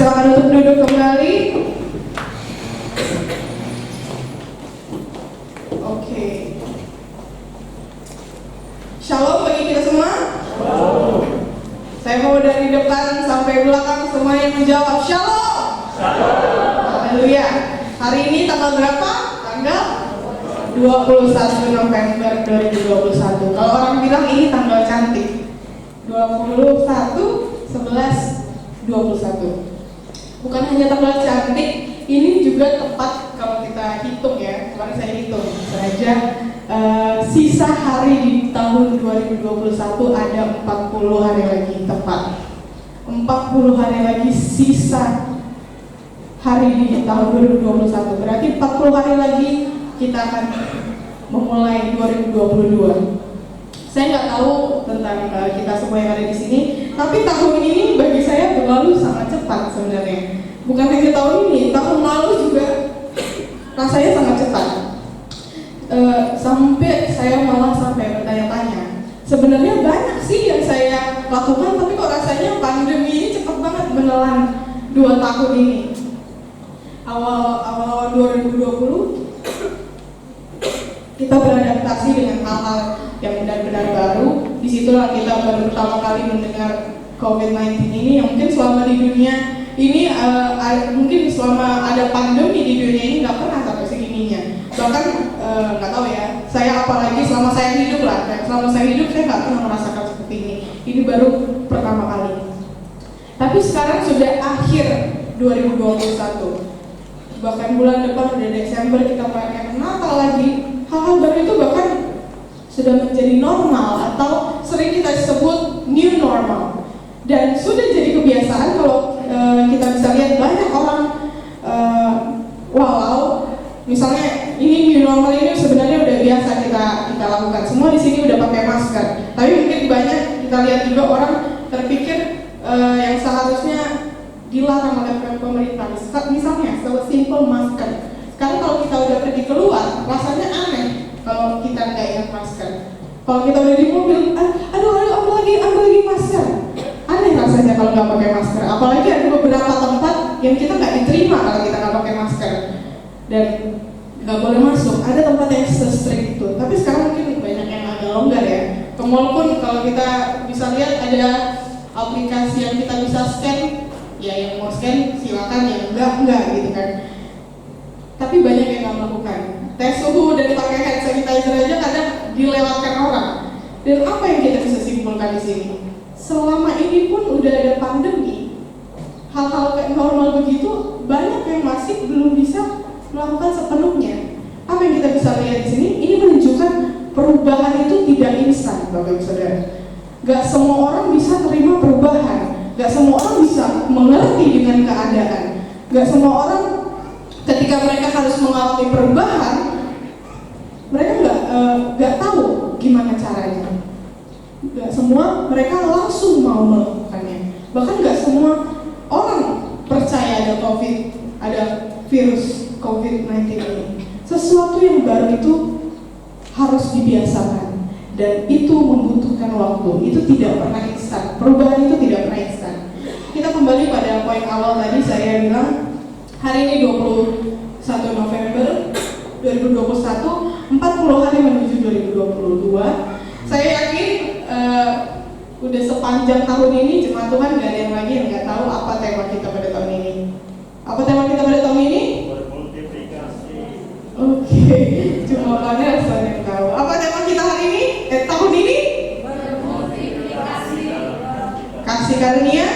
Dipersilakan untuk duduk kembali. Oke. Shalom bagi kita semua. Shalom. Saya mau dari depan sampai belakang semua yang menjawab Shalom. Shalom. Haleluya. Hari ini tanggal berapa? Tanggal 21 November 2021. Kalau orang bilang ini tanggal cantik. 21 11 21. Bukan hanya tanggal cantik, ini juga tepat kalau kita hitung ya. Kemarin saya hitung saja sisa hari di tahun 2021 ada 40 hari lagi tepat. 40 hari lagi sisa hari di tahun 2021. Berarti 40 hari lagi kita akan memulai 2022. Saya nggak tahu tentang kita semua yang ada di sini, tapi tahun ini bagi saya berlalu sangat cepat sebenarnya. Bukan hanya tahun ini, tahun lalu juga rasanya sangat cepat. Sampai saya malah sampai bertanya-tanya, sebenarnya banyak sih yang saya lakukan, tapi kok rasanya pandemi ini cepat banget menelan 2 tahun ini. Awal 2020 kita beradaptasi dengan hal-hal yang benar-benar baru. Disitulah kita baru pertama kali mendengar COVID-19 ini, yang mungkin selama di dunia ini mungkin selama ada pandemi di dunia ini nggak pernah sampai segininya. Bahkan nggak tahu ya, saya apalagi selama saya hidup lah, selama saya hidup saya nggak pernah merasakan seperti ini. Ini baru pertama kali. Tapi sekarang sudah akhir 2021. Bahkan bulan depan udah Desember, kita merayakan Natal lagi. Hal-hal baru itu bahkan sudah menjadi normal atau sering kita sebut new normal, dan sudah jadi kebiasaan. Kalau kita bisa lihat banyak orang walau misalnya ini new normal ini sebenarnya udah biasa kita lakukan. Semua di sini udah pakai masker, tapi mungkin banyak kita lihat juga orang terpikir yang seharusnya dilarang oleh pemerintah. Misalnya simple masker. Sekarang kalau kita udah pergi keluar, rasanya aneh kalau kita nggak ingat masker. Kalau kita udah di mobil, aduh aku lagi masker. Aneh rasanya kalau nggak pakai masker. Apalagi ada beberapa tempat yang kita nggak diterima kalau kita nggak pakai masker dan nggak boleh masuk. Ada tempat yang se-strict itu. Tapi sekarang mungkin banyak yang agak longgar ya. Ke mall pun kalau kita bisa lihat ada aplikasi yang kita bisa scan. Ya yang mau scan silakan, yang enggak gitu kan. Tapi banyak yang nggak melakukan. Tes suhu dan pakai hand sanitizer aja kadang dilewatkan orang. Dan apa yang kita bisa simpulkan di sini? Selama ini pun udah ada pandemi, hal-hal kayak normal begitu banyak yang masih belum bisa melakukan sepenuhnya. Apa yang kita bisa lihat di sini? Ini menunjukkan perubahan itu tidak instan, Bapak Ibu Saudara. Gak semua orang bisa terima perubahan. Gak semua orang bisa mengerti dengan keadaan. Gak semua orang ketika mereka harus mengalami perubahan, mereka nggak tahu gimana caranya. Nggak semua mereka langsung mau melakukannya. Bahkan nggak semua orang percaya ada virus COVID-19 ini. Sesuatu yang baru itu harus dibiasakan, dan itu membutuhkan waktu. Itu tidak pernah instan. Perubahan itu tidak pernah instan. Kita kembali pada poin awal tadi, saya bilang hari ini 21 November 2021, 40 hari menuju 2022. Saya yakin udah sepanjang tahun ini jemaat Tuhan gak ada yang lagi yang gak tahu apa tema kita pada tahun ini. Apa tema kita pada tahun ini? Bermultiplikasi. Oke, cuma Pak Nelson yang tahu. Apa tema kita hari ini? Tahun ini? Bermultiplikasi. Kasih karunia.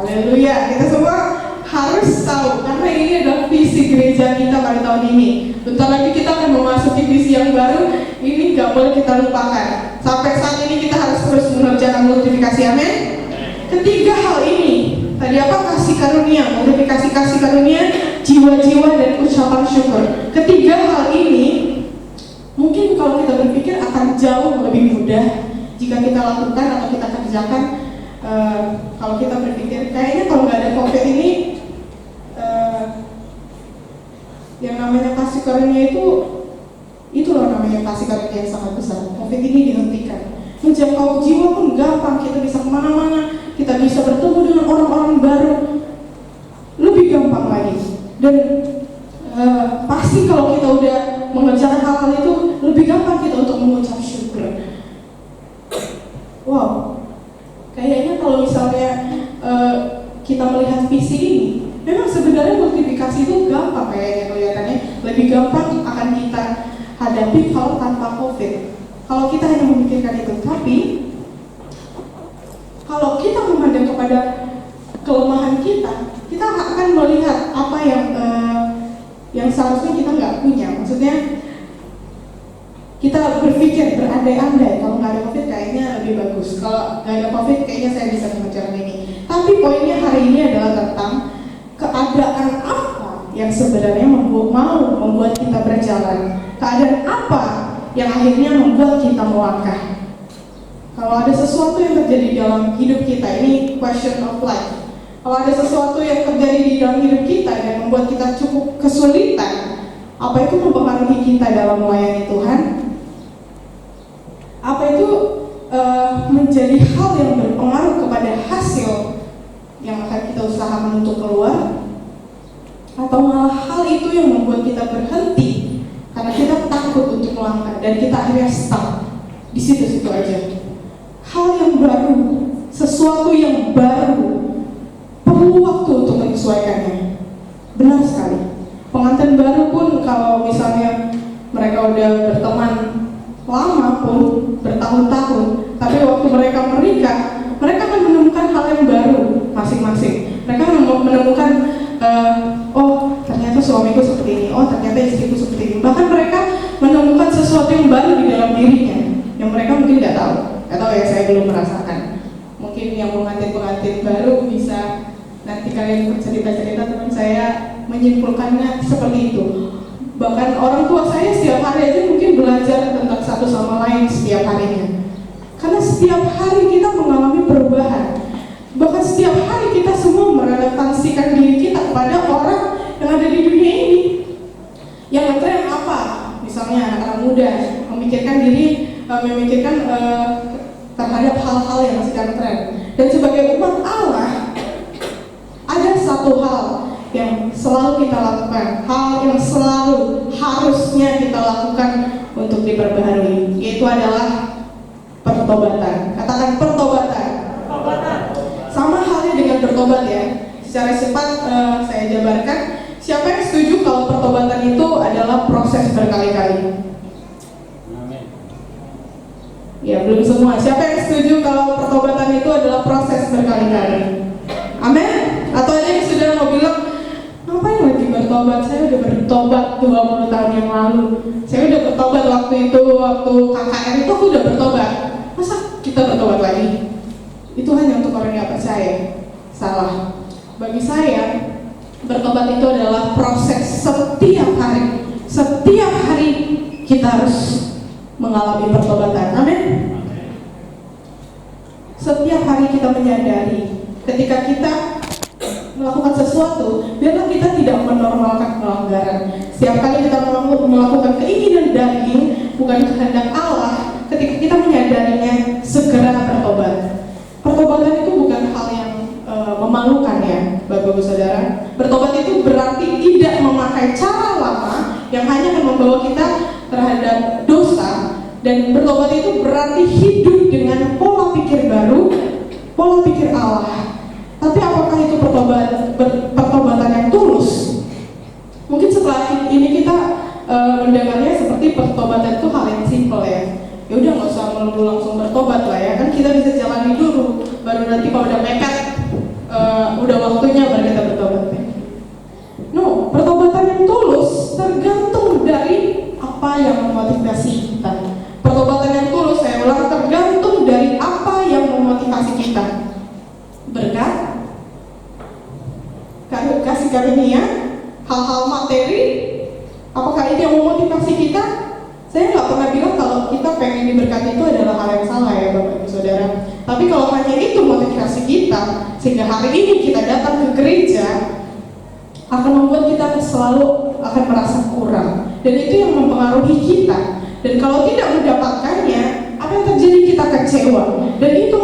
Haleluya, kita semua harus tahu karena ini adalah visi gereja kita pada tahun ini. Bentar lagi kita akan memasuki visi yang baru. Ini nggak boleh kita lupakan. Sampai saat ini kita harus terus mengerjakan multiplikasi, amin. Ketiga hal ini, tadi apa? Kasih karunia, multiplikasi kasih karunia, jiwa-jiwa dan ucapan syukur. Ketiga hal ini mungkin kalau kita berpikir akan jauh lebih mudah jika kita lakukan atau kita kerjakan. Kalau kita berpikir kayaknya kalau nggak ada COVID ini, yang namanya kasih karunia itu loh namanya kasih karunia yang sangat besar. COVID ini dihentikan. Menjangkau jiwa pun gampang, kita bisa kemana-mana, kita Dan pasti kalau kita udah mengerjakan hal-hal itu, lebih gampang kita untuk mengucap syukur. Wow, kayaknya kalau misalnya kita melihat visi ini, memang sebenarnya multiplikasi itu gampang kayaknya kelihatannya, lebih gampang akan kita hadapi kalau tanpa COVID. Kalau kita hanya memikirkan itu, tapi kalau kita memandang kepada kelemahan kita akan melihat apa yang seharusnya kita nggak punya. Maksudnya kita berpikir berandai-andai, kalau nggak ada COVID kayaknya lebih bagus, kalau nggak ada COVID kayaknya saya bisa mengerjakan ini. Tapi poinnya hari ini adalah tentang keadaan apa yang sebenarnya membuat kita berjalan, keadaan apa yang akhirnya membuat kita melangkah. Kalau ada sesuatu yang terjadi dalam hidup kita, ini question of life. Kalau ada sesuatu yang terjadi di dalam hidup kita dan membuat kita cukup kesulitan, apa itu mempengaruhi kita dalam melayani Tuhan? Apa itu menjadi hal yang berpengaruh kepada hasil yang akan kita usahakan untuk keluar? Atau malah hal itu yang membuat kita berhenti karena kita takut untuk melangkah dan kita akhirnya stuck di situ-situ aja? Hal yang baru, sesuatu yang baru, perlu waktu untuk menyesuaikannya. Benar sekali. Pengantin baru pun kalau misalnya mereka udah berteman lama pun bertahun-tahun, tapi waktu mereka menikah, mereka akan menemukan hal yang baru masing-masing. Mereka menemukan oh ternyata suamiku seperti ini, oh ternyata istriku seperti ini. Bahkan mereka menemukan sesuatu yang baru di dalam dirinya yang mereka mungkin nggak tahu ya, saya belum merasakan. Mungkin yang pengantin baru bisa nanti kalian bercerita-cerita, teman saya menyimpulkannya seperti itu. Bahkan orang tua saya setiap hari aja mungkin belajar tentang satu sama lain setiap harinya. Karena setiap hari kita mengalami perubahan. Bahkan setiap hari kita semua merelevansikan diri kita kepada orang yang ada di dunia ini. Yang ngetren apa? Misalnya anak-anak muda memikirkan terhadap hal-hal yang sedang tren. Dan sebagai umat Allah, ada satu hal yang selalu kita lakukan, hal yang selalu harusnya kita lakukan untuk diperbaharui, yaitu adalah pertobatan. Katakan pertobatan. Sama halnya dengan bertobat ya. Secara cepat saya jabarkan. Siapa yang setuju kalau pertobatan itu adalah proses berkali-kali? Ya, belum semua. Siapa yang setuju kalau pertobatan itu adalah proses berkali-kali? Amin? Atau ada yang sudah mau bilang, ngapain lagi bertobat? Saya udah bertobat 20 tahun yang lalu. Saya udah bertobat waktu KKR itu aku udah bertobat. Masa kita bertobat lagi? Itu hanya untuk orang yang percaya. Salah. Bagi saya, bertobat itu adalah proses setiap hari. Setiap hari kita harus mengalami pertobatan. Amin. Setiap hari kita menyadari ketika kita melakukan sesuatu, biarlah kita tidak menormalkan pelanggaran. Setiap kali kita melakukan keinginan daging, bukan kehendak Allah, ketika kita menyadarinya, segera bertobat. Pertobatan itu bukan hal yang memalukan ya, Bapak-Ibu Saudara. Bertobat itu berarti tidak memakai cara lama yang hanya akan membawa kita terhadap dosa, dan bertobat itu berarti hidup dengan pola pikir baru, pola pikir Allah. Tapi apakah itu pertobatan yang tulus? Mungkin setelah ini kita mendengarnya seperti pertobatan itu hal yang simple ya. Ya udah nggak usah melulu langsung bertobat lah ya, kan kita bisa jalani dulu, baru nanti kalau udah nekat udah waktunya baru kita bertobat. No, pertobatan yang tulus tergantung dari apa yang memotivasi kita. Pertobatan yang tulus, saya ulang, tergantung dari apa yang memotivasi kita. Berkat, kasih karunia, hal-hal materi, apakah itu yang memotivasi kita? Saya nggak pernah bilang kalau kita pengen diberkati itu adalah hal yang salah ya Bapak Ibu Saudara. Tapi kalau hanya itu motivasi kita, sehingga hari ini kita datang ke gereja, akan membuat kita selalu akan merasa kurang. Dan itu yang mempengaruhi kita. Dan kalau tidak mendapatkannya, apa yang terjadi? Kita kecewa. Dan itu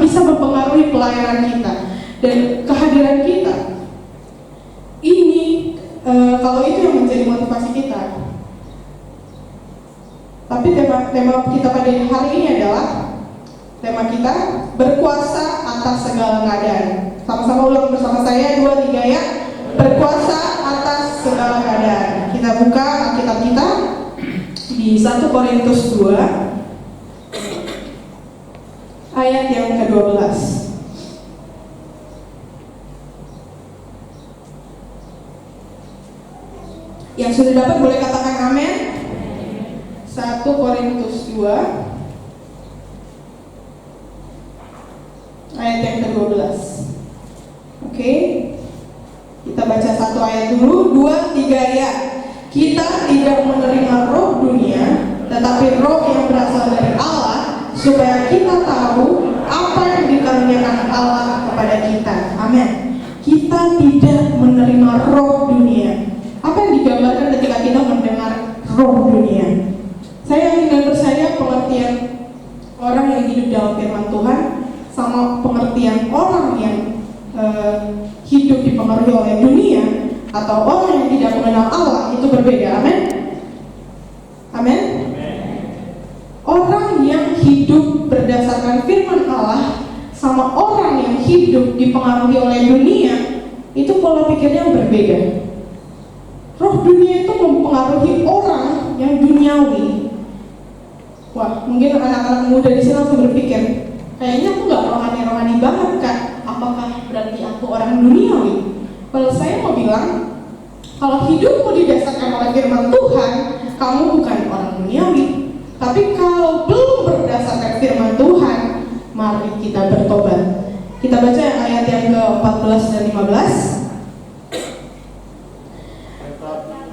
bisa mempengaruhi pelayanan kita dan kehadiran kita. Ini kalau itu yang menjadi motivasi kita. Tapi tema kita pada hari ini adalah tema kita berkuasa atas segala keadaan. Sama-sama ulang bersama saya 2, 3 ya. Berkuasa atas segala keadaan. Kita buka Alkitab kita di 1 Korintus 2 ayat yang ke-12. Yang sudah dapat boleh katakan amin. 1 Korintus 2 ayat yang ke-12. Oke. Kita baca satu ayat dulu, 2, 3 ya. Kita tidak menerima roh dunia, tetapi roh yang berasal dari Allah, supaya kita tahu apa yang dikaruniakan Allah kepada kita. Amin. Kita tidak menerima roh dunia. Apa yang digambarkan ketika kita mendengar roh dunia? Saya yakin dan percaya pengertian orang yang hidup dalam firman Tuhan sama pengertian orang yang hidup dipengaruhi oleh dunia atau orang yang tidak mengenal Allah itu berbeda. Amin. Amin. Orang yang hidup berdasarkan firman Allah sama orang yang hidup dipengaruhi oleh dunia itu pola pikirnya berbeda. Roh dunia itu mempengaruhi orang yang duniawi. Wah, mungkin anak-anak muda di sini langsung berpikir, kayaknya aku nggak rohani banget Kak. Apakah berarti aku orang duniawi? Kalau saya mau bilang, kalau hidupmu didasarkan oleh firman Tuhan, kamu bukan orang duniawi. Tapi kalau belum berdasarkan firman Tuhan, mari kita bertobat. Kita baca ayat yang ke-14 dan 15.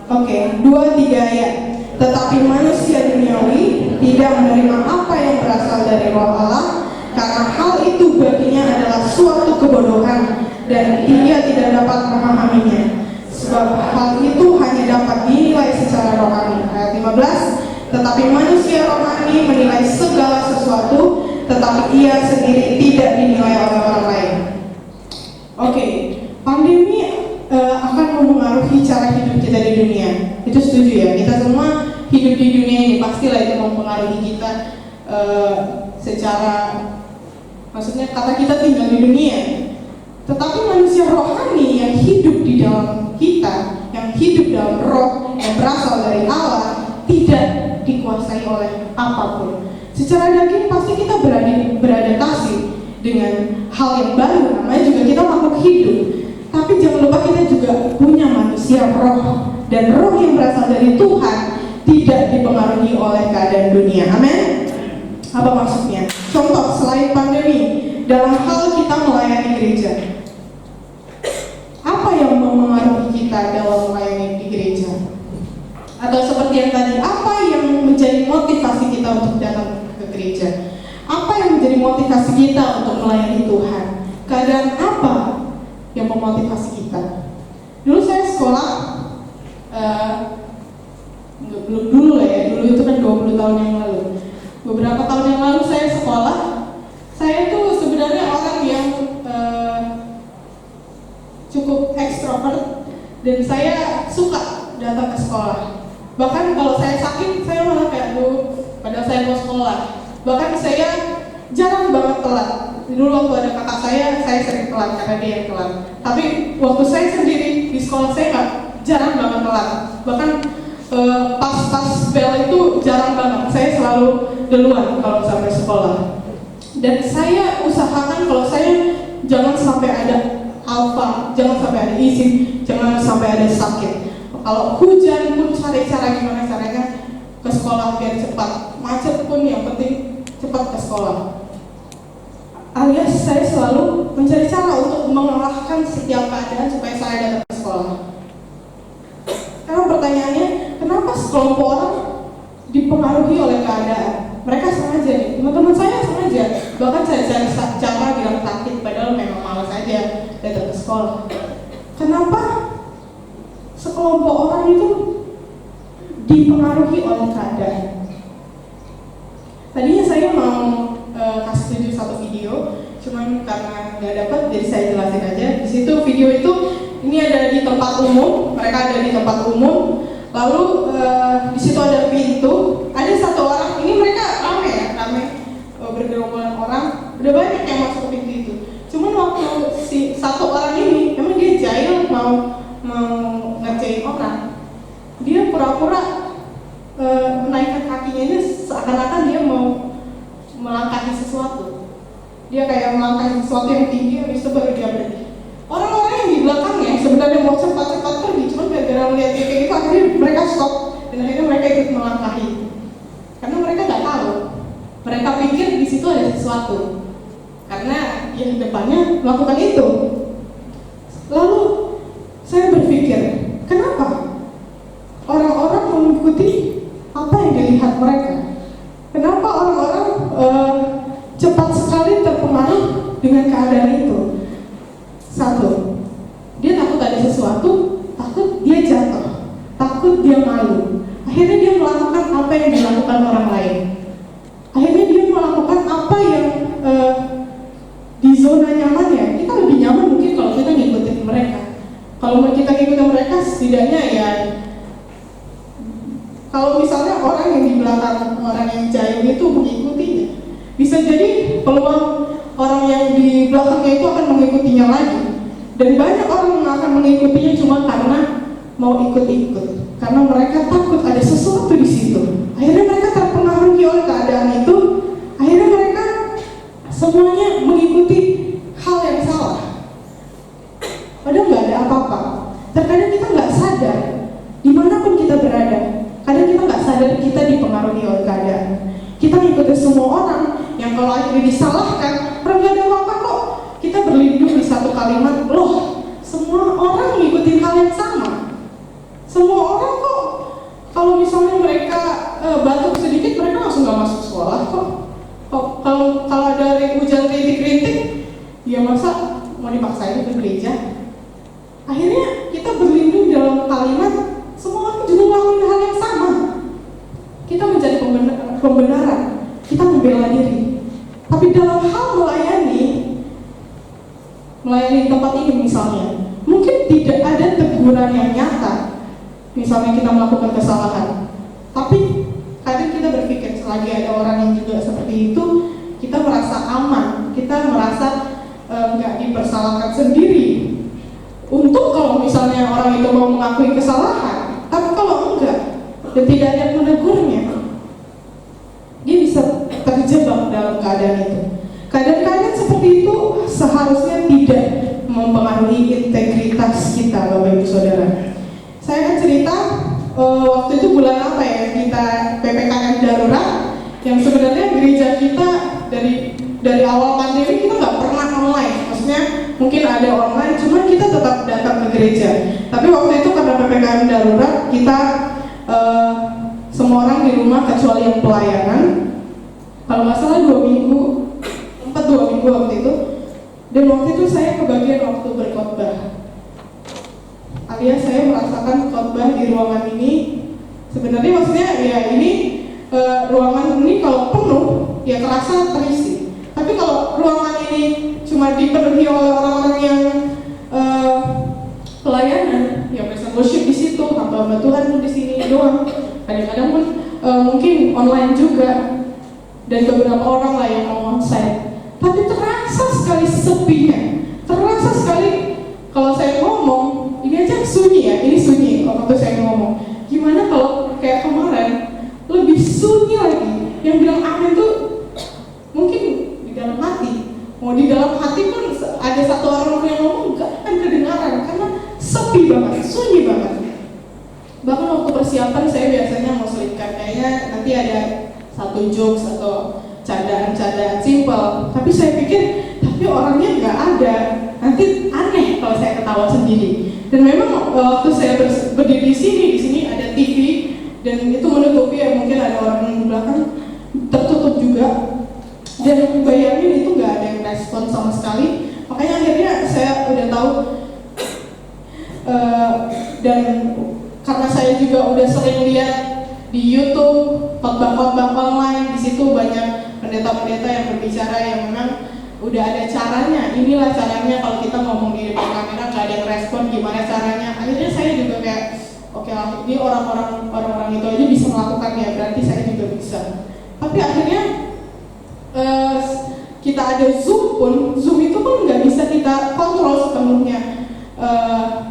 Oke, 2, 3 ayat. Tetapi manusia duniawi tidak menerima apa yang berasal dari roh Allah, karena hal itu baginya adalah suatu kebodohan dan dia tidak dapat memahaminya. Sebab hal itu hanya dapat dinilai secara rohani. Ayat 15. Tetapi manusia rohani menilai segala sesuatu, tetapi ia sendiri tidak dinilai oleh orang lain. Oke, pandemi akan mempengaruhi cara hidup kita di dunia. Itu setuju ya? Kita semua hidup di dunia ini pastilah itu mempengaruhi kita secara, maksudnya kata kita tinggal di dunia. Tetapi manusia rohani yang hidup di dalam kita, yang hidup dalam roh yang berasal dari Allah, tidak dikuasai oleh apapun. Secara daging pasti kita beradaptasi dengan hal yang baru, namanya juga kita makhluk hidup. Tapi jangan lupa kita juga punya manusia roh, dan roh yang berasal dari Tuhan tidak dipengaruhi oleh keadaan dunia. Amin. Apa maksudnya? Contoh, selain pandemi, dalam hal kita melayani gereja, apa yang mempengaruhi kita dalam melayani di gereja? Atau seperti yang tadi, apa yang menjadi motivasi kita untuk datang ke gereja? Apa yang menjadi motivasi kita untuk melayani Tuhan? Keadaan apa yang memotivasi kita? Dulu saya sekolah, belum dulu lah ya, dulu itu kan 20 tahun yang lalu. Beberapa tahun yang lalu saya sekolah, saya tuh sebenarnya orang yang cukup ekstrovert dan saya suka datang ke sekolah. Bahkan kalau saya sakit, saya malah kayak padahal saya mau sekolah. Bahkan saya jarang banget telat. Dulu waktu ada kakak saya sering telat karena dia yang telat. Tapi waktu saya sendiri di sekolah saya jarang banget telat. Bahkan pas bel itu jarang banget. Saya selalu duluan kalau sampai sekolah. Dan saya usahakan kalau saya jangan sampai ada alfa, jangan sampai ada izin, jangan sampai ada sakit. Kalau hujan pun cari cara gimana caranya ke sekolah biar cepat. Macet pun yang penting cepat ke sekolah. Alias saya selalu mencari cara untuk mengalahkan setiap keadaan supaya saya datang ke sekolah. Karena pertanyaannya, kenapa sekelompok orang dipengaruhi oleh keadaan? Mereka sengaja nih, teman-teman saya sengaja. Bahkan saya cari cara bilang sakit, padahal memang malas aja datang ke sekolah. Kenapa sekelompok orang itu dipengaruhi oleh keadaan? Tadinya saya mau kasih tunjuk satu video, cuman karena nggak dapat, jadi saya jelasin aja. Di situ video itu ini ada di tempat umum, mereka ada di tempat umum. Lalu di situ ada pintu, ada satu orang, ini mereka ramai bergerombolan orang, udah banyak yang masuk ke pintu itu. Cuman waktu si satu orang ini, emang dia jahil mau ngerjain orang, dia pura-pura menaikkan kakinya ini seakan-akan dia mau melangkahi sesuatu. Dia kayak melangkahi sesuatu yang tinggi, habis itu baru dia berhenti. Orang-orang yang di belakangnya sebenarnya mau cepat-cepat pergi, cuma gara-gara melihat dia kayak gitu, akhirnya mereka stop dan akhirnya mereka ikut melangkahi. Karena mereka nggak tahu, mereka pikir di situ ada sesuatu. Karena yang depannya melakukan itu. Lalu saya berpikir, kenapa orang-orang mengikuti apa yang dilihat mereka? Kenapa orang-orang cepat sekali terpengaruh dengan keadaan itu? Satu, dia takut ada sesuatu, takut dia jatuh, takut dia malu. Akhirnya dia melakukan apa yang dilakukan orang lain. Akhirnya dia melakukan apa yang di zona nyamannya. Kita lebih nyaman mungkin kalau kita ngikutin mereka. Kalau kita ngikutin mereka, setidaknya ya, kalau misalnya orang yang di belakang orang yang jahil itu mengikutinya, bisa jadi peluang orang yang di belakangnya itu akan mengikutinya lagi. Dan banyak orang yang akan mengikutinya cuma karena mau ikut-ikut, karena mereka takut ada sesuatu di situ. Akhirnya mereka terpengaruhi oleh keadaan itu. Akhirnya mereka semuanya mengikuti hal yang salah. Padahal nggak ada apa-apa. Terkadang kita nggak sadar dimanapun kita berada. Kadang kita nggak sadar kita dipengaruhi oleh keadaan. Kita ngikutin semua orang yang kalau akhirnya disalahkan, orang nggak ada apa-apa kok. Kita berlindung di satu kalimat, loh, semua orang ngikutin hal yang sama. Semua orang kok, kalau misalnya mereka batuk sedikit, mereka langsung nggak masuk sekolah kok. Kalau ada hujan rintik-rintik, ya masa mau dipaksain ke gereja? Akhirnya kita berlindung dalam kalimat, semua orang juga melakukan hal yang sama. Kita mencari pembenaran, kita membela diri. Tapi dalam hal melayani tempat ini misalnya, mungkin tidak ada teguran yang nyata. Misalnya kita melakukan kesalahan, tapi kadang kita berpikir selagi ada orang yang juga seperti itu, kita merasa aman, kita merasa nggak dipersalahkan sendiri. Untuk kalau misalnya orang itu mau mengakui kesalahan, tapi kalau enggak dan tidak ada yang menegurnya, dia bisa terjebak dalam keadaan itu. Keadaan-keadaan seperti itu seharusnya tidak mempengaruhi integritas kita, Bapak Ibu Saudara. Saya akan cerita waktu itu bulan apa ya, kita PPKM darurat, yang sebenarnya gereja kita dari awal pandemi kita nggak pernah online. Maksudnya mungkin ada online, cuma kita tetap datang ke gereja. Tapi waktu itu karena PPKM darurat, kita semua orang di rumah kecuali yang pelayanan. Kalau nggak salah 2 minggu waktu itu. Dan waktu itu saya kebagian waktu berkhotbah. Alias saya merasakan khotbah di ruangan ini. Sebenarnya maksudnya ya ini ruangan ini kalau penuh ya terasa terisi. Tapi kalau ruangan ini cuma dipenuhi oleh orang-orang yang pelayanan, ya praise and worship di situ, hamba Tuhan pun di sini doang. Kadang-kadang pun mungkin online juga, dan beberapa orang lah yang mau onsite. Tapi terasa sekali sepinya, terasa sekali kalau saya ngomong, ini aja sunyi ya, ini sunyi waktu saya ngomong. Gimana kalau kayak kemarin, lebih sunyi lagi, yang bilang amin tuh mungkin di dalam hati. Mau di dalam hati pun ada satu orang yang ngomong, gak akan kedengaran, karena sepi banget, sunyi banget. Bahkan waktu persiapan saya biasanya mau selipkan, kayaknya nanti ada satu jokes atau candaan-candaan simpel, tapi saya pikir tapi orangnya nggak ada, nanti aneh kalau saya ketawa sendiri. Dan memang waktu saya berdiri di sini ada TV dan itu menutupi, ya mungkin ada orang di belakang, tertutup juga. Dan bayangin itu nggak ada yang respon sama sekali. Makanya akhirnya saya udah tahu, dan karena saya juga udah sering lihat di YouTube khotbah-khotbah online, di situ banyak pendeta-pendeta yang berbicara yang memang udah ada caranya, inilah caranya kalau kita ngomong di depan kamera gak ada yang respon, gimana caranya. Akhirnya saya juga kayak oke lah, ini orang-orang itu aja bisa melakukan ya, berarti saya juga bisa. Tapi akhirnya kita ada Zoom itu pun nggak bisa kita kontrol sepenuhnya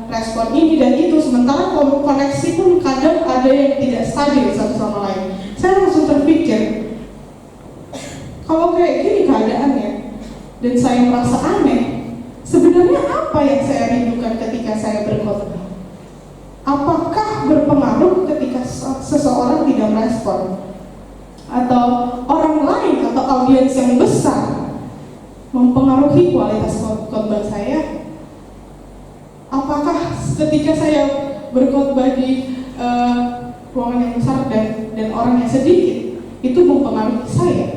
respon ini dan itu. Sementara koneksi pun kadang ada yang tidak stabil satu sama lain. Saya langsung terpikir, kalau kayak gini keadaannya dan saya merasa aneh, sebenarnya apa yang saya rindukan ketika saya berkhotbah? Apakah berpengaruh ketika seseorang tidak merespon? Atau orang lain atau audiens yang besar mempengaruhi kualitas khotbah saya? Apakah ketika saya berkhotbah di ruangan yang besar dan orang yang sedikit itu mempengaruhi saya?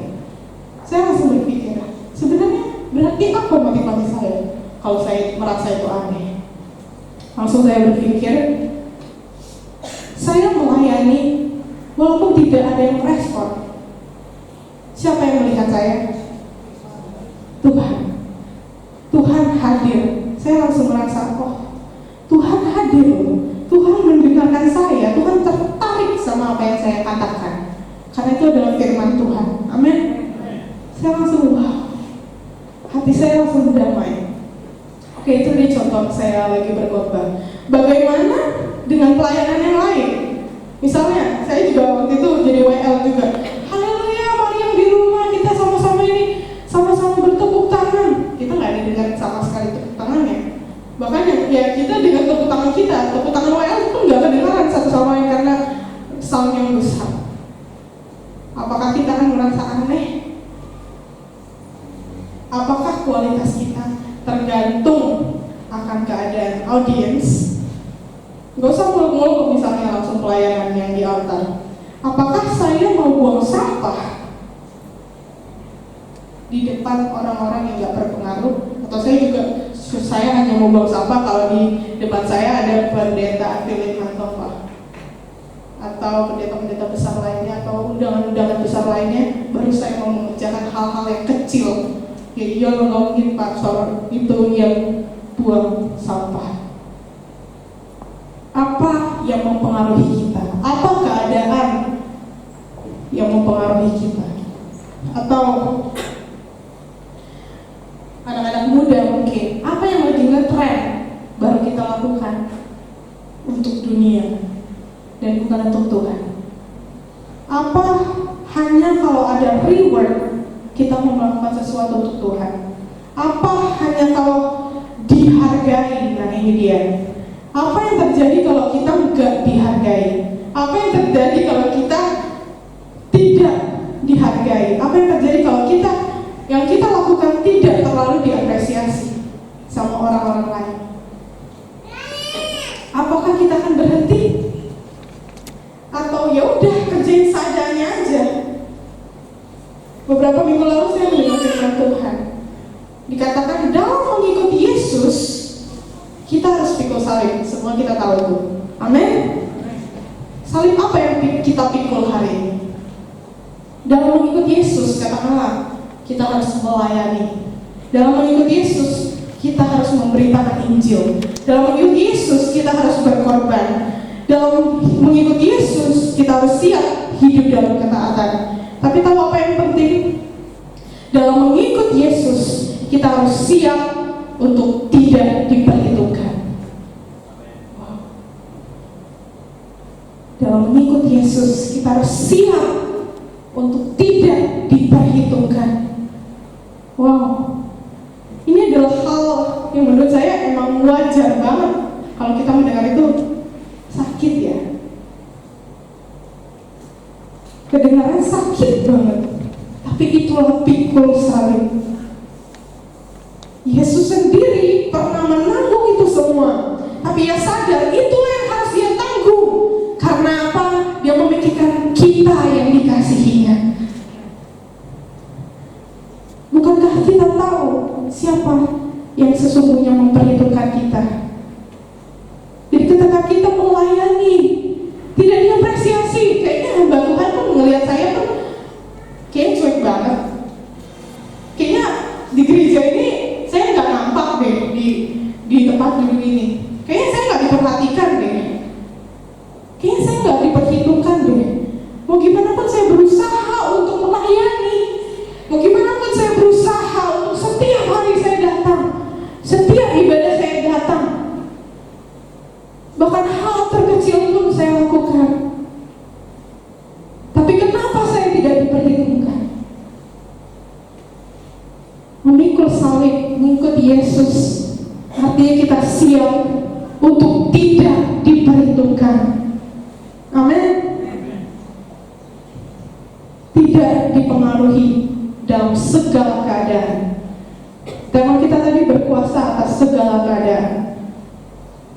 Saya langsung berpikir, sebenarnya berarti apa motivasi saya kalau saya merasa itu aneh? Langsung saya berpikir, saya melayani walaupun tidak ada yang merespon. Siapa yang melihat saya? Tuhan. Tuhan hadir. Saya langsung merasa, oh Tuhan hadir. Tuhan mendengarkan saya. Tuhan tertarik sama apa yang saya katakan. Karena itu adalah firman Tuhan. Amin. Saya langsung, wah, hati saya langsung damai. Oke, itu dia contoh saya lagi berkhotbah. Bagaimana dengan pelayanan yang lain? Misalnya, saya juga waktu itu jadi WL juga. Haleluya, mari yang di rumah kita sama-sama ini, sama-sama bertepuk tangan. Kita nggak didengar sama sekali tepuk tangannya. Bahkan ya kita dengan tepuk tangan kita, tepuk tangan WL itu nggak kedengaran satu sama lain karena sound yang besar. Apakah kita akan merasa aneh? Apakah kualitas kita tergantung akan keadaan audiens? Gak usah muluk-muluk misalnya langsung pelayanan yang di altar. Apakah saya mau buang sampah di depan orang-orang yang gak berpengaruh? Atau saya hanya mau buang sampah kalau di depan saya ada pendeta Philip Mantova atau pendeta-pendeta besar lainnya atau undangan-undangan besar lainnya, baru saya mau mengerjakan hal-hal yang kecil. Ya iya lo ngomongin pastor itu yang buang sampah. Apa yang mempengaruhi kita? Apa keadaan yang mempengaruhi kita? Atau anak-anak muda mungkin, apa yang lagi ngetren baru kita lakukan untuk dunia dan bukan untuk Tuhan? Apa hanya kalau ada reward kita mau melakukan sesuatu untuk Tuhan? Apa hanya kalau dihargai? Nah ini dia. Apa yang terjadi kalau kita enggak dihargai? Apa yang terjadi kalau kita tidak dihargai? Apa yang terjadi kalau yang kita lakukan tidak terlalu diapresiasi sama orang-orang lain? Apakah kita akan berhenti? Atau ya udah kerjain seadanya aja? Beberapa minggu lalu saya mendengar firman Tuhan. Dikatakan dalam mengikuti Yesus kita harus pikul salib. Semua kita tahu itu. Amin. Salib apa yang kita pikul hari ini? Dalam mengikuti Yesus, katakanlah kita harus melayani. Dalam mengikuti Yesus kita harus memberitakan Injil. Dalam mengikuti Yesus kita harus berkorban. Dalam mengikuti Yesus kita harus siap hidup dalam ketaatan. Tapi tahu apa yang penting? Dalam mengikut Yesus kita harus siap untuk tidak diperhitungkan. Dalam mengikut Yesus kita harus siap untuk tidak diperhitungkan. Wow, ini adalah hal yang menurut saya emang wajar banget kalau kita mendengar itu. Sakit ya, kedengaran sakit banget, tapi itulah pikul salib. Yesus sendiri pernah menanggung itu semua, tapi ia sadar itulah yang harus dia tanggung. Karena apa? Dia memikirkan kita yang dikasihinya. Bukankah kita tahu siapa yang sesungguhnya memperhitungkan kita? Jadi ketika kita melayani tidak diapresiasi, kayaknya hamba Tuhan pun ngelihat saya pun kayaknya cuek banget. Kayaknya di gereja tempat duduk ini. Kayaknya saya nggak diperhatikan deh. Kayaknya saya nggak diperhitungkan deh. Mau gimana pun saya berusaha untuk melayani. Mau gimana pun saya berusaha untuk setiap hari saya datang. Setiap ibadah saya datang. Bahkan hal terkecil pun saya lakukan. Tapi kenapa saya tidak diperhitungkan? Memikul salib, mengikut Yesus, artinya kita siap untuk tidak diperhitungkan. Amin. Tidak dipengaruhi dalam segala keadaan. Tema kita tadi berkuasa atas segala keadaan.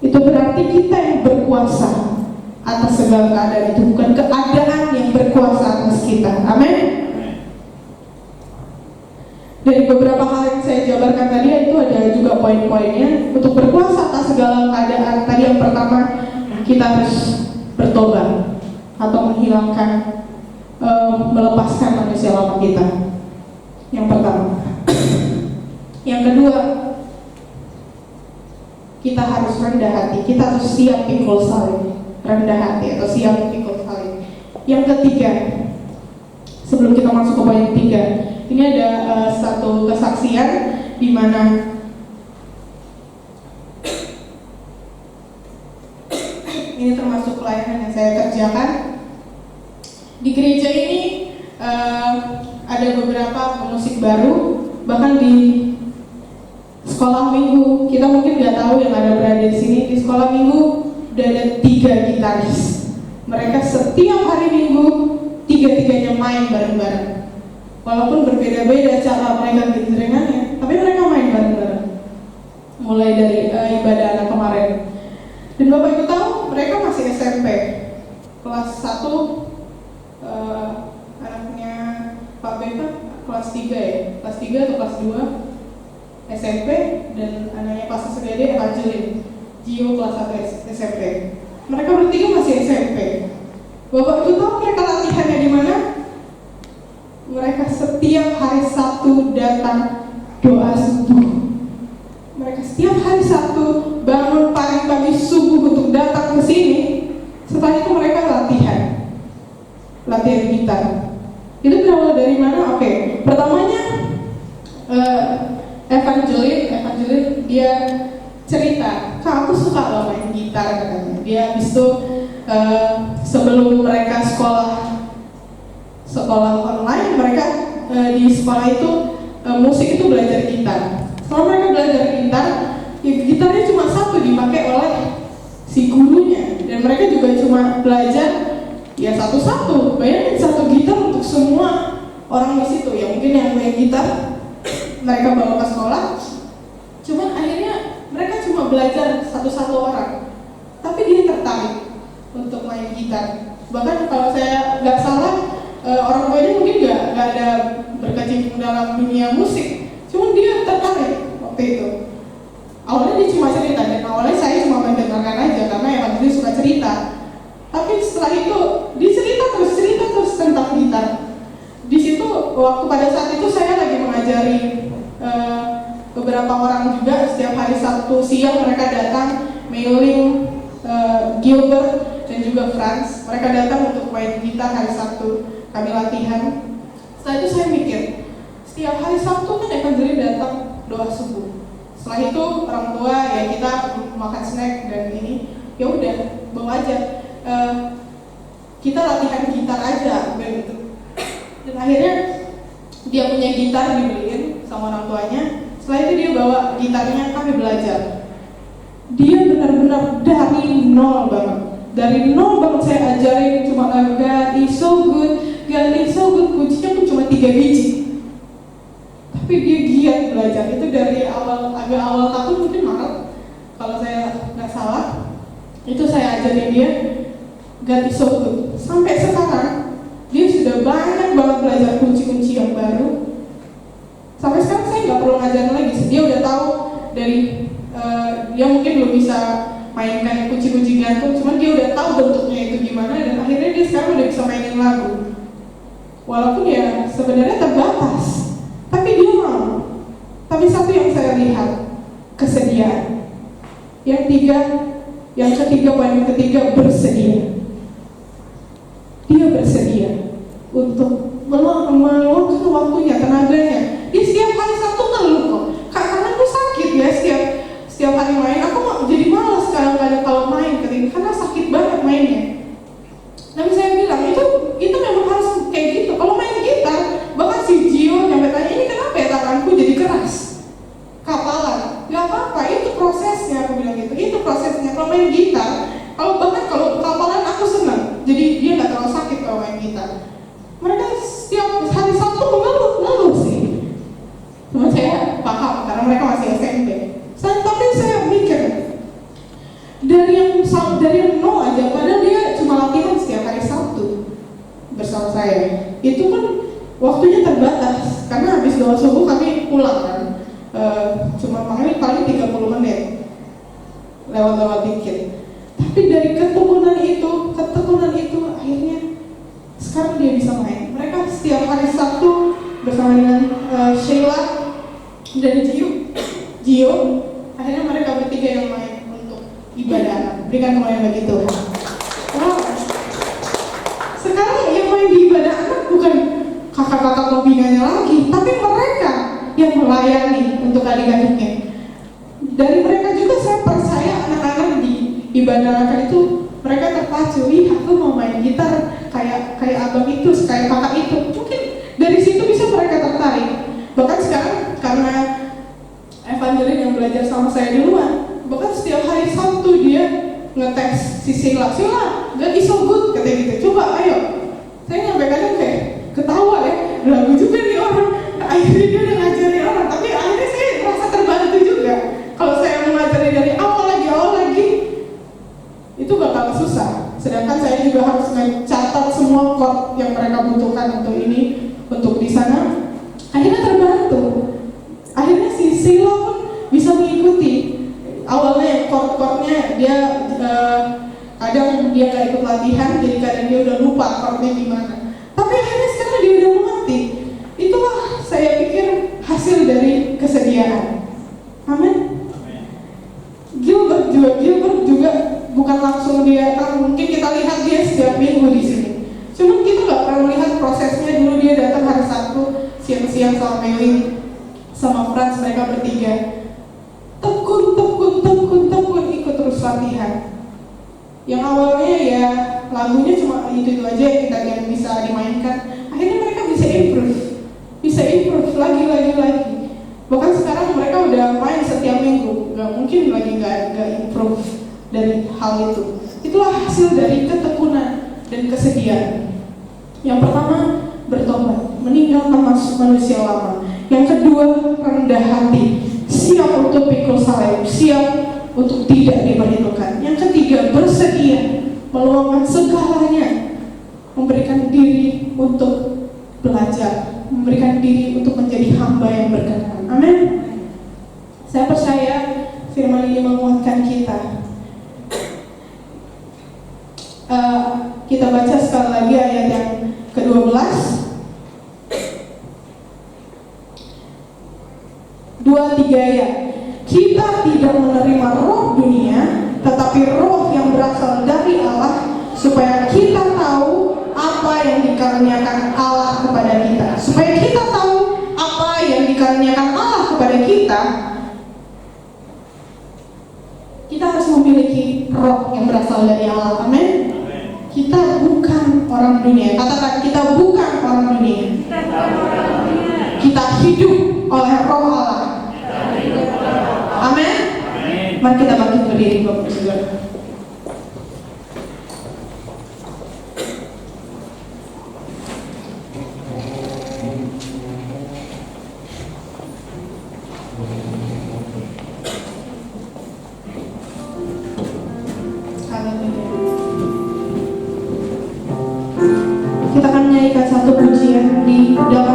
Itu berarti kita yang berkuasa atas segala keadaan, itu bukan keadaan yang berkuasa atas kita. Amin. Dari beberapa hal yang saya jabarkan tadi itu ada juga poin-poinnya. Untuk berkuasa atas segala keadaan, tadi yang pertama kita harus bertobat atau menghilangkan, melepaskan manusia lama kita. Yang pertama. Yang kedua, kita harus rendah hati. Kita harus siap pikul salib. Rendah hati atau siap pikul salib. Yang ketiga, sebelum kita masuk ke poin ketiga, ini ada satu kesaksian di mana ini termasuk pelayanan yang saya kerjakan di gereja ini. Ada beberapa pemusik baru, bahkan di sekolah minggu kita mungkin nggak tahu yang ada berada di sini. Di sekolah minggu udah ada 3 gitaris. Mereka setiap hari minggu 3-3-nya main bareng-bareng. Walaupun berbeda-beda cara mereka giringannya, tapi mereka main bareng-bareng. Mulai dari ibadah anak kemarin. Dan Bapak Ibu tahu mereka masih SMP kelas 1, anaknya Pak Beka kelas 3 ya, kelas 3 atau kelas 2 SMP, dan anaknya Pak Sesegede Evangeline Gio kelas 1 SMP. Mereka bertiga masih SMP. Bapak Ibu tahu mereka latihannya di mana? Mereka setiap hari Sabtu datang doa subuh. Mereka setiap hari Sabtu bangun pagi-pagi subuh untuk datang ke sini. Setelah itu mereka latihan gitar. Itu berawal dari mana? Oke. Pertamanya Evangeline dia cerita, "Kak, aku suka loh main gitar," katanya. Dia habis itu sebelum mereka sekolah online, mereka di sekolah itu musik itu belajar gitar. Setelah mereka belajar gitar, ya, gitarnya cuma satu dipakai oleh si gurunya, dan mereka juga cuma belajar ya satu-satu. Bayangin satu gitar untuk semua orang di situ. Ya mungkin yang main gitar mereka bawa ke sekolah, cuman akhirnya mereka cuma belajar satu-satu orang. Tapi dia tertarik untuk main gitar. Bahkan kalau saya nggak salah, orang tuanya mungkin nggak ada berkecimpung dalam dunia musik, cuman dia tertarik waktu itu. Awalnya dia cuma cerita, dan awalnya saya cuma mendengarkan aja karena emang dia suka cerita. Tapi setelah itu dia cerita terus tentang gitar. Di situ waktu pada saat itu saya lagi mengajari beberapa orang juga. Setiap hari Sabtu siang mereka datang, mailing Gilbert dan juga Franz. Mereka datang untuk main gitar hari Sabtu. Kami latihan. Setelah itu saya mikir, setiap hari Sabtu kan Evangeline datang doa subuh. Setelah itu orang tua ya kita makan snack dan ini, ya udah bawa aja. Kita latihan gitar aja begitu. Dan akhirnya dia punya gitar dibeliin sama orang tuanya. Setelah itu dia bawa gitarnya, kami belajar. Dia benar-benar dari nol banget. Dari nol banget saya ajarin, cuma God is so good, God is so good. Kuncinya pun cuma 3 biji. Tapi dia giat belajar. Itu dari agak awal tahun mungkin Maret, kalau saya nggak salah. Itu saya ajarin dia God is so good. Sampai sekarang dia sudah banyak banget belajar kunci-kunci yang baru. Sampai sekarang saya nggak perlu ngajarin lagi. Dia udah tahu dari dia mungkin belum bisa mainkan kunci-kunci gantung, cuman dia udah tahu bentuknya itu gimana, dan akhirnya dia sekarang udah bisa mainin lagu. Walaupun ya sebenarnya terbatas, tapi dia mau. Tapi satu yang saya lihat, kesediaan. Poin ketiga, bersedia. Dia bersedia untuk meluangkan waktunya, tenaganya. Dia setiap hari Sabtu ngeluh kok. Karena aku sakit ya, setiap hari main. Aku jadi malas kadang-kadang kalau main karena sakit banget mainnya. Tapi saya bilang itu memang harus kayak gitu. Kalau main gitar, bahkan si Gio yang bertanya, ini kenapa ya tanganku jadi keras? Kapalan, gak apa-apa, itu prosesnya. Aku bilang gitu, itu prosesnya. Kalau main gitar, kalau kapalan aku senang. Jadi dia gak terlalu sakit kalau main gitar. Mereka setiap hari Sabtu mengeluh sih. Cuma saya paham karena mereka masih SMP. Tapi saya mikir dari yang nol aja, padahal dia cuma latihan setiap hari Sabtu bersama saya. Itu pun waktunya terbatas karena habis doa subuh kami pulang kan. Cuma paling 30 menit lewat dikit. Tapi dari ketekunan itu akhirnya sekarang dia bisa main. Mereka setiap hari Sabtu bersama dengan Sheila dan Gio, akhirnya mereka bertiga yang main untuk ibadah. Berikan kemuliaan bagi Tuhan. Wow. Sekarang yang main di ibadah anak bukan kakak-kakak pembinanya lagi, tapi mereka yang melayani untuk adik-adiknya. Dari mereka juga saya percaya anak-anak di ibadah anak itu mereka terpacu, aku mau main gitar kayak abang itu, kayak kakak itu. Mungkin dari situ bisa mereka tertarik. Bahkan sekarang karena Evangeline yang belajar sama saya duluan, bahkan setiap hari Sabtu dia ngetes si Sheila, God is so good, katanya gitu. Coba ayo. Saya nyampe kadang kayak ketawa ya, lagu juga nih orang. Akhirnya dia udah ngajarin orang, tapi akhirnya saya merasa terbantu juga. Kalau saya mengajari dari awal lagi, itu bakal susah. Sedangkan saya juga harus mencatat semua chord yang mereka butuhkan untuk di sana. Akhirnya terbantu. Akhirnya si Sheila pun bisa mengikuti. Awalnya chord-chordnya dia kadang dia nggak ikut latihan, jadi kadang dia udah lupa chordnya gimana. Tapi akhirnya sekarang dia udah mengerti. Itulah saya pikir hasil dari kesediaan. Amin. Gilbert juga bukan langsung dia kan, mungkin kita lihat dia setiap minggu di sini. Cuma kita nggak pernah lihat prosesnya. Dulu dia datang hari Sabtu siang-siang sama Meli, sama Frans, mereka bertiga. Tekun ikut terus latihan. Yang awalnya ya lagunya cuma itu aja yang bisa dimainkan. Akhirnya mereka bisa improve lagi. Bahkan sekarang mereka udah main setiap minggu. Gak mungkin lagi gak improve dari hal itu. Itulah hasil dari ketekunan dan kesediaan. Yang pertama, bertobat, meninggalkan manusia lama. Yang kedua, rendah hati, siap untuk pikul salib, siap untuk tidak diperhitungkan. Yang ketiga, bersedia, meluangkan segalanya, memberikan diri untuk belajar, memberikan diri untuk menjadi hamba yang berkenan. Amin. Saya percaya firman ini menguatkan kita. Kita baca sekali lagi ayat yang ke-12. 2-3 ya. Kita tidak menerima roh dunia, tetapi roh yang berasal dari Allah, supaya kita tahu apa yang dikaruniakan Allah kepada kita. Supaya kita tahu apa yang dikaruniakan Allah kepada kita, kita harus memiliki roh yang berasal dari Allah. Amin. Kita bukan orang dunia. Katakan, kita bukan orang dunia. Kita hidup oleh roh Allah. Amin. Mari kita bangkit berdiri, Bapak Ibu. Kita akan menyanyikan satu pujian di dalam